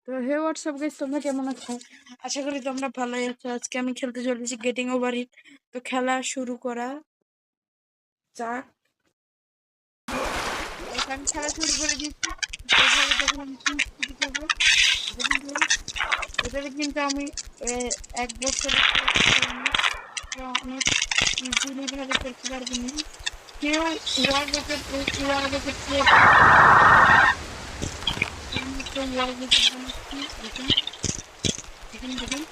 তো হে WhatsApp guys, তোমরা কেমন আছো? আশা করি তোমরা ভালোই আছো। আজকে আমি খেলতে চলেছি গেটিং ওভার ইট। তো খেলা শুরু করা যাক। আমি খেলা শুরু করে দিচ্ছি। এইভাবে যখন আমি শুরু করবো, এটাতে কিন্তু আমি 1 বছরের অনেক ইজিলি ভাবে করতে পারবো না। কেউ ওয়ার্ল্ড রেকর্ড ওয়ার্ল্ড রেকর্ড বানাচ্ছি। দেখুন দেখুন দেখুন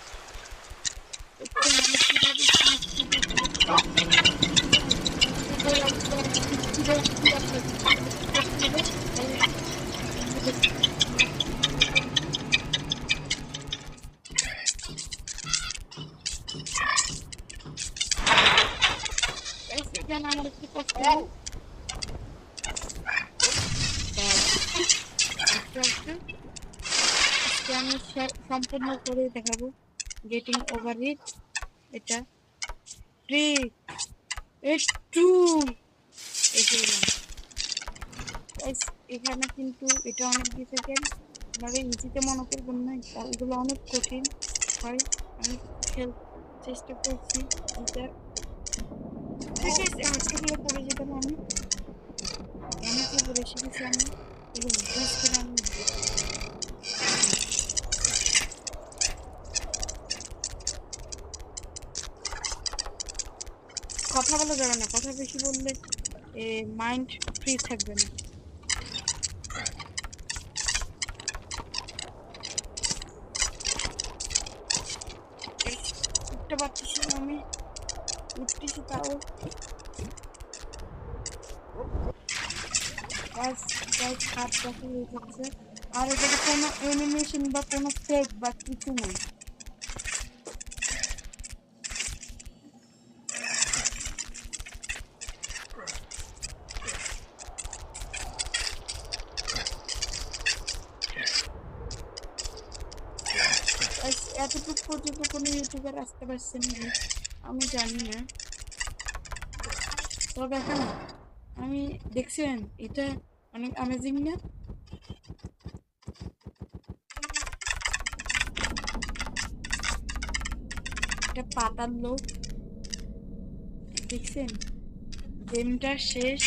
এখানে আমার একটু কষ্ট আমি সম্পূর্ণ করে দেখাবো গেটিং ওভার ইট। এটা 3 2 এখানে কিন্তু এটা অনেক ডিফিকাল্ট, আপনারা ইজিতে মনে করবেন না, এগুলো অনেক কঠিন হয়। আমি চেষ্টা করছি এটা আজকেগুলো করে যেতাম আমি অনেকে পরে শিখেছি আমি এগুলো বুঝ করে আমি কথা বলা যাবে না, কথা বেশি বললে মাইন্ড ফ্রি থাকবে না। উঠতে পারতেছি না, আমি উঠতেছি তাও হাত দেখা হয়ে যাচ্ছে। আর এটাতে কোনো অ্যানিমেশন বা কোনো ফেক বা কিছু নেই। এতটুকু পর্যন্ত কোনো ইউটিউবার আসতে পারছে না, আমি জানি না। তবে হ্যাঁ, আমি দেখছেন এটা অনেক অ্যামেজিং না? এটা পাতার লোক, দেখছেন গেমটা শেষ।